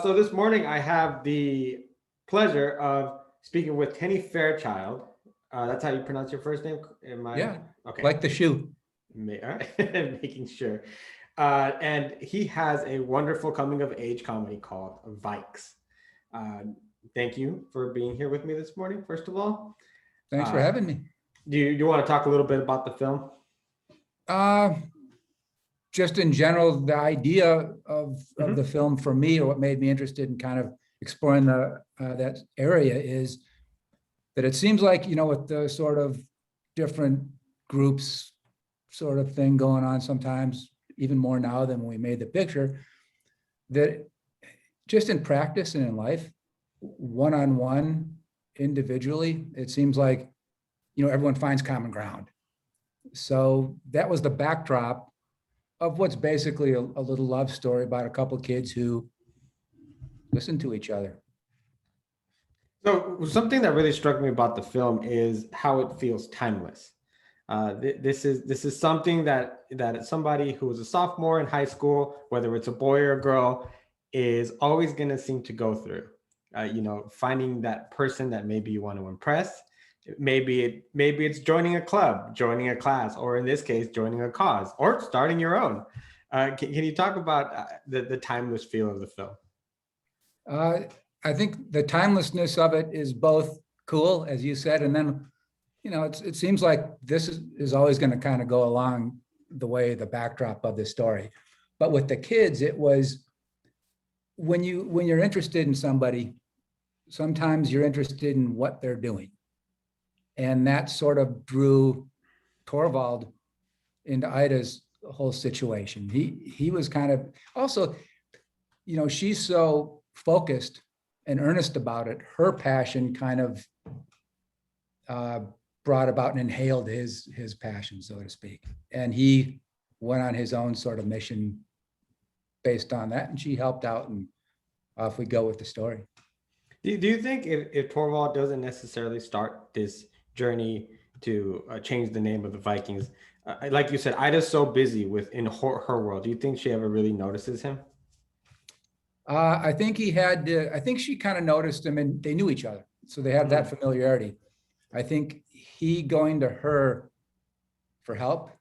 So this morning I have the pleasure of speaking with Tenney Fairchild. That's how you pronounce your first name? Am I Yeah, okay? like the shoe. All right. Making sure. And he has a wonderful coming of age comedy called Vikes. Uh, Thank you for being here with me this morning, first of all. Thanks for Uh, having me. do you want to talk a little bit about the film? Uh, just in general, the idea of the Mhm. film for me, or what made me interested in kind of exploring that area, is that it seems like, with the sort of different groups sort of thing going on sometimes, even more now than when we made the picture, that just in practice and in life, one-on-one, individually, it seems like, everyone finds common ground. So that was the backdrop of what's basically a little love story about a couple of kids who listen to each other. So something that really struck me about the film is how it feels timeless. This is something that somebody who is a sophomore in high school, whether it's a boy or a girl, is always going to seem to go through. Finding that person that maybe you want to impress. Maybe it's joining a club, joining a class, or in this case, joining a cause, or starting your own. Can you talk about the timeless feel of the film? Uh, I think the timelessness of it is both cool, as you said, and then, it seems like this is always going to kind of go along the way, the backdrop of the story. But with the kids, it was when you're interested in somebody, sometimes you're interested in what they're doing. And that sort of drew Torvald into Ida's whole situation. He was kind of also, she's so focused and earnest about it. Her passion kind of brought about and inhaled his passion, so to speak. And he went on his own sort of mission based on that, and she helped out, and off we go with the story. Do you think if Torvald doesn't necessarily start this journey to change the name of the Vikings, like you said, Ida's so busy in her world. Do you think she ever really notices him? I think I think she kind of noticed him, and they knew each other. So they had that familiarity. I think he going to her for help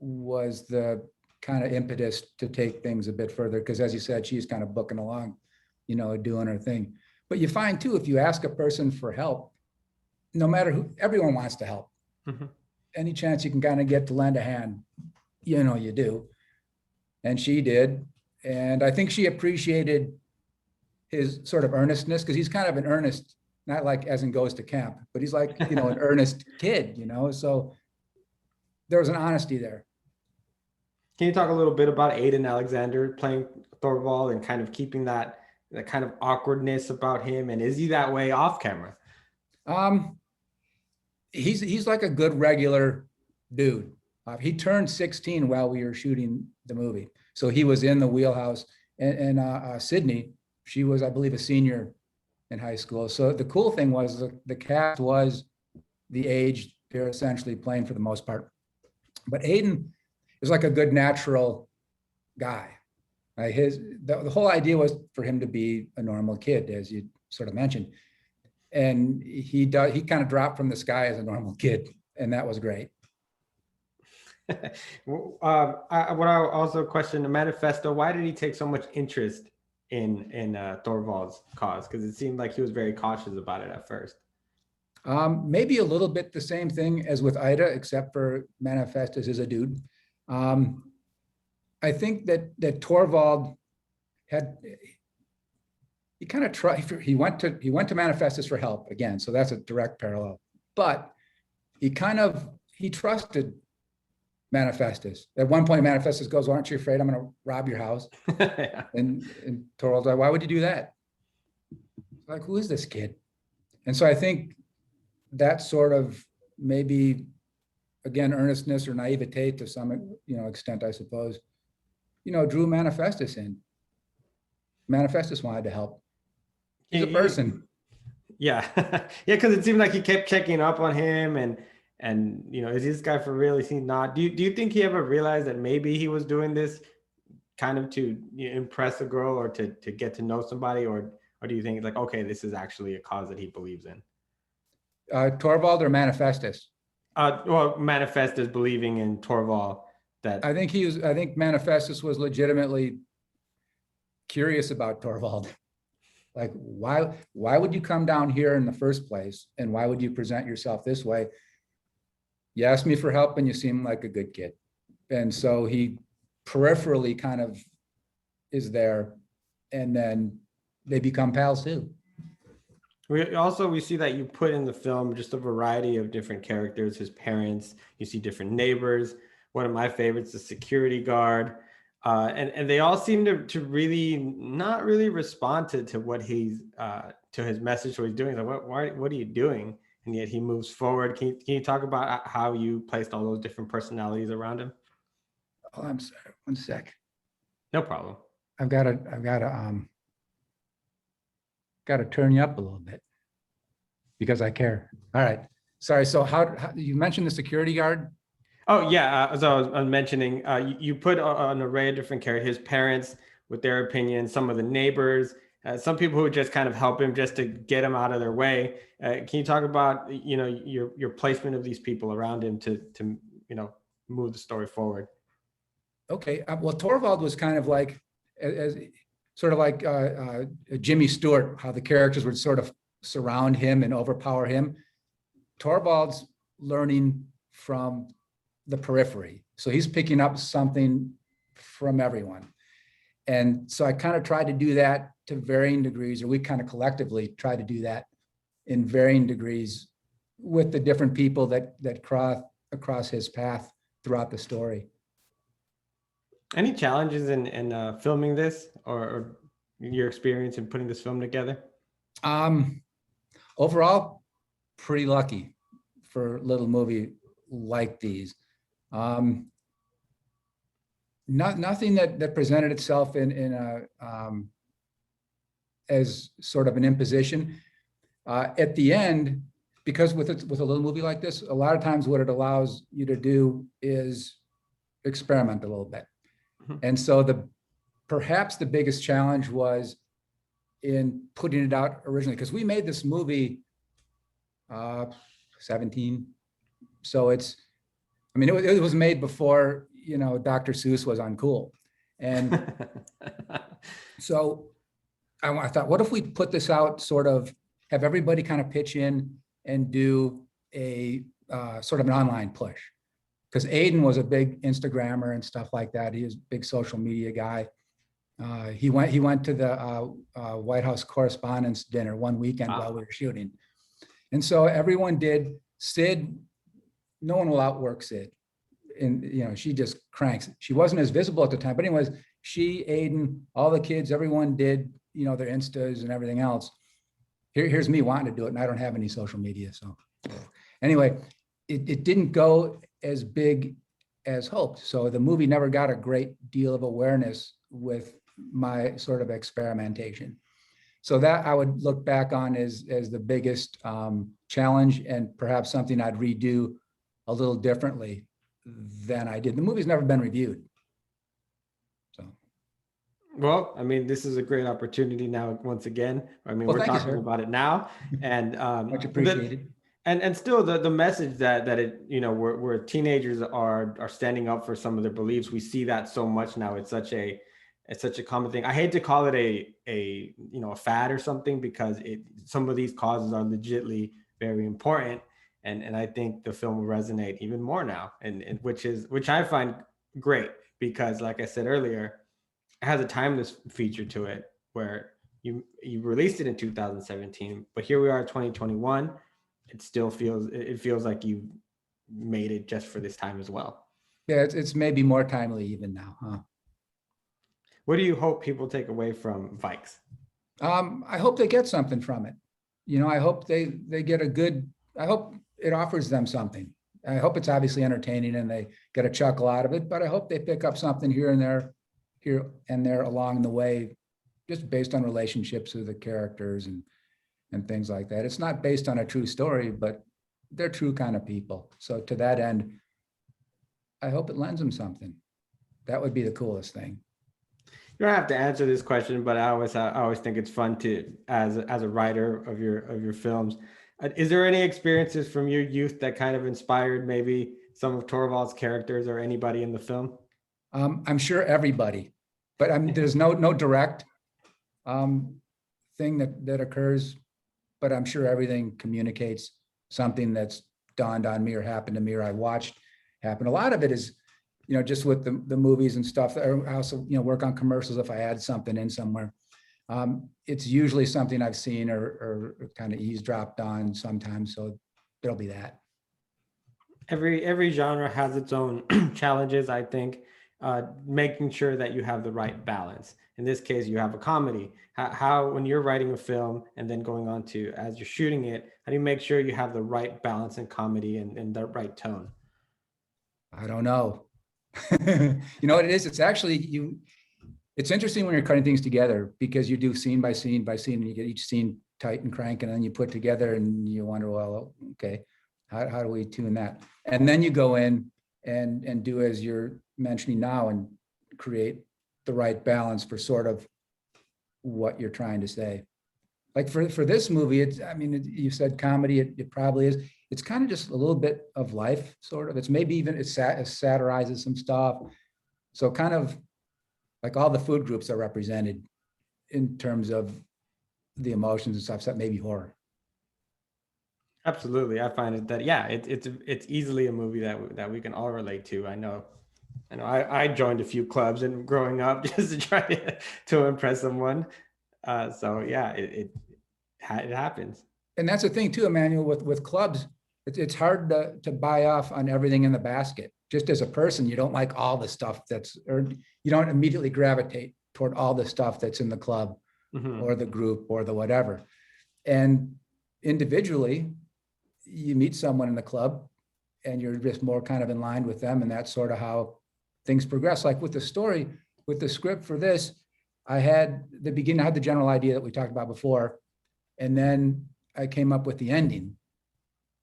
was the kind of impetus to take things a bit further. Because as you said, she's kind of booking along, doing her thing. But you find too, if you ask a person for help, no matter who, everyone wants to help. Mm-hmm. Any chance you can kind of get to lend a hand, you do. And she did. And I think she appreciated his sort of earnestness, because he's kind of an earnest, not like as in goes to camp, but he's like, an earnest kid, so there was an honesty there. Can you talk a little bit about Aiden Alexander playing Thorvald and kind of keeping that kind of awkwardness about him? And is he that way off camera? He's like a good regular dude. He turned 16 while we were shooting the movie, so he was in the wheelhouse. And Sydney, she was, I believe, a senior in high school. So the cool thing was the cast was the age they're essentially playing for the most part. But Aiden is like a good natural guy. The whole idea was for him to be a normal kid, as you sort of mentioned. And he kind of dropped from the sky as a normal kid, and that was great. What I also question the manifesto. Why did he take so much interest in Thorvald's cause? Because it seemed like he was very cautious about it at first. Maybe a little bit the same thing as with Ida, except for Manifestus is a dude. I think that Torvald he kind of tried. He went to Manifestus for help again, so that's a direct parallel. But he trusted Manifestus. At one point, Manifestus goes, "Well, aren't you afraid I'm going to rob your house?" Yeah. And Torvald's like, "Why would you do that?" Like, who is this kid? And so I think that sort of maybe, again, earnestness or naivete to some extent, I suppose, drew Manifestus in. Manifestus wanted to help. He's a person. Yeah. Yeah, because it seemed like he kept checking up on him and is this guy for real? Is he not? Do you think he ever realized that maybe he was doing this kind of to impress a girl or to get to know somebody, or do you think it's like, okay, this is actually a cause that he believes in? Torvald or Manifestus? Well, manifest as believing in Torvald. I That think I think Manifestus was legitimately curious about Torvald. Like, why would you come down here in the first place? And why would you present yourself this way? You asked me for help and you seem like a good kid. And so he peripherally kind of is there. And then they become pals too. we see that you put in the film just a variety of different characters, his parents, you see different neighbors. One of my favorites, the security guard. And they all seem to really not really respond to what he's to his message, what he's doing. Like, what are you doing? And yet he moves forward. Can you talk about how you placed all those different personalities around him? Oh, I'm sorry. One sec. No problem. I've got to turn you up a little bit because I care. All right. Sorry. So how you mentioned the security guard? Oh yeah, as I was mentioning, you put an array of different characters, his parents with their opinions, some of the neighbors, some people who just kind of help him just to get him out of their way. Can you talk about your placement of these people around him to move the story forward? Okay. Well, Torvald was kind of like as sort of like Jimmy Stewart, how the characters would sort of surround him and overpower him. Torvald's learning from the periphery. So he's picking up something from everyone. And so I kind of tried to do that to varying degrees, or we kind of collectively tried to do that in varying degrees with the different people that cross across his path throughout the story. Any challenges in filming this, or your experience in putting this film together? Overall, pretty lucky for a little movie like these. Nothing that presented itself in a as sort of an imposition. At the end, because with a little movie like this, a lot of times what it allows you to do is experiment a little bit. Mhm. And so perhaps the biggest challenge was in putting it out originally, because we made this movie 17. So it was made before, Dr. Seuss was uncool. And so I thought, what if we put this out, sort of have everybody kind of pitch in and do a sort of an online push? Because Aiden was a big Instagrammer and stuff like that. He was a big social media guy. He went to the White House Correspondents' Dinner one weekend while we were shooting. And so everyone did. Sid, no one will outwork Sid. And, she just cranks. She wasn't as visible at the time, but anyways, she, Aiden, all the kids, everyone did, their Instas and everything else. Here's me wanting to do it, and I don't have any social media. So anyway, it didn't go as big as hoped. So the movie never got a great deal of awareness with my sort of experimentation. So that I would look back on as the biggest challenge, and perhaps something I'd redo a little differently than I did. The movie's never been reviewed. So. Well, I mean, this is a great opportunity now, once again. I mean, we're talking about it now, and much appreciated. And still the message that it, where teenagers are standing up for some of their beliefs. We see that so much now. It's such a common thing. I hate to call it a fad or something, because some of these causes are legitimately very important. And I think the film will resonate even more now, and which I find great, because like I said earlier, it has a timeless feature to it, where you released it in 2017, but here we are 2021. It feels like you made it just for this time as well. Yeah, it's maybe more timely even now, huh? What do you hope people take away from Vikes? I hope they get something from it. I hope they get I hope it offers them something. I hope it's obviously entertaining and they get a chuckle out of it, but I hope they pick up something here and there along the way, just based on relationships with the characters and things like that. It's not based on a true story, but they're true kind of people. So to that end, I hope it lends them something. That would be the coolest thing. You don't have to answer this question, but I always think it's fun to, as a writer of your films. Is there any experiences from your youth that kind of inspired maybe some of Torvald's characters or anybody in the film? I'm sure everybody, but there's no direct um, thing that occurs, but I'm sure everything communicates something that's dawned on me or happened to me or I watched happen. A lot of it is, just with the movies and stuff. I also, work on commercials if I add something in somewhere. It's usually something I've seen or kind of eavesdropped on sometimes. So there'll be that. Every genre has its own challenges, I think. Making sure that you have the right balance. In this case, you have a comedy. How when you're writing a film and then going on to as you're shooting it, how do you make sure you have the right balance in comedy and the right tone? I don't know. You know what it is? It's actually it's interesting when you're cutting things together because you do scene by scene by scene and you get each scene tight and crank and then you put together and you wonder, well, okay, how do we tune that? And then you go in and do as you're mentioning now and create the right balance for sort of what you're trying to say. Like for this movie, you said comedy, it probably is. It's kind of just a little bit of life, sort of. It's maybe even it satirizes some stuff. So kind of like all the food groups are represented in terms of the emotions and stuff, except maybe horror. Absolutely, I find it that yeah, it's easily a movie that we can all relate to. I joined a few clubs and growing up just to try to impress someone. So yeah, it happens. And that's the thing too, Emmanuel, with clubs, it's hard to buy off on everything in the basket. Just as a person, you don't like all the stuff or you don't immediately gravitate toward all the stuff that's in the club or the group or the whatever. And individually, you meet someone in the club and you're just more kind of in line with them. And that's sort of how things progress. Like with the story, with the script for this, I had the general idea that we talked about before. And then I came up with the ending.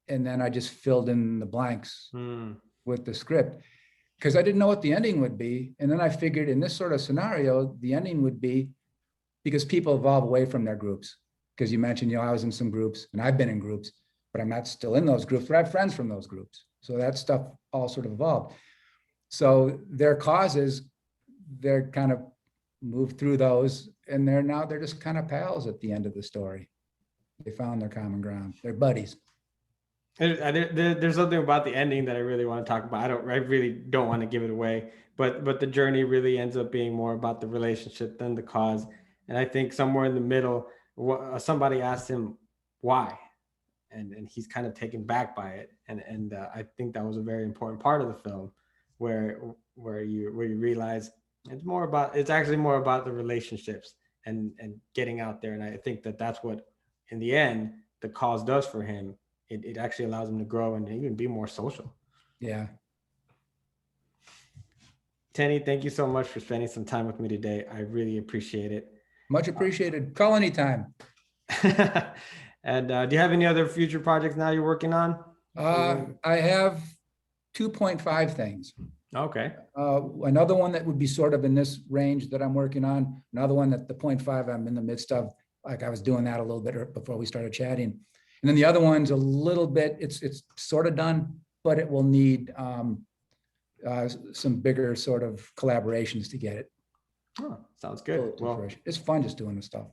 And then I just filled in the blanks with the script because I didn't know what the ending would be. And then I figured in this sort of scenario, the ending would be because people evolve away from their groups. Because you mentioned, I was in some groups and I've been in groups, but I'm not still in those groups, but I have friends from those groups. So that stuff all sort of evolved. So their causes, they're kind of moved through those and they're just kind of pals at the end of the story. They found their common ground. They're buddies. There's something about the ending that I really want to talk about. I really don't want to give it away, but the journey really ends up being more about the relationship than the cause. And I think somewhere in the middle, somebody asked him why, and he's kind of taken back by it. And I think that was a very important part of the film, where you realize it's actually more about the relationships and getting out there. And I think that's what in the end the cause does for him. It actually allows him to grow and even be more social. Yeah. Tenney, thank you so much for spending some time with me today. I really appreciate it. Much appreciated. Call anytime. And do you have any other future projects now you're working on? I have 2.5 things. Okay. Another one that would be sort of in this range that I'm working on. Another one that the 0.5 I'm in the midst of. Like I was doing that a little bit before we started chatting. And then the other one's a little bit, it's sort of done, but it will need some bigger sort of collaborations to get it. Oh, sounds good. Well, it's fun just doing this stuff.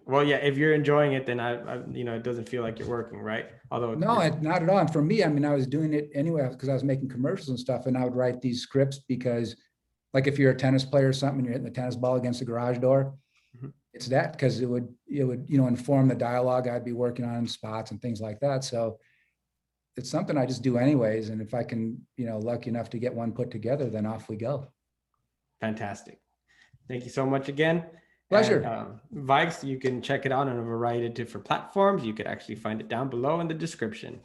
Well, yeah, if you're enjoying it, then it doesn't feel like you're working, right? Although no, not at all. And for me, I was doing it anyway because I was making commercials and stuff, and I would write these scripts because, like, if you're a tennis player or something, and you're hitting the tennis ball against the garage door, it's that because it would inform the dialogue I'd be working on spots and things like that. So it's something I just do anyways. And if I can, lucky enough to get one put together, then off we go. Fantastic. Thank you so much again. Pleasure. And, Vikes, you can check it out on a variety of different platforms. You could actually find it down below in the description.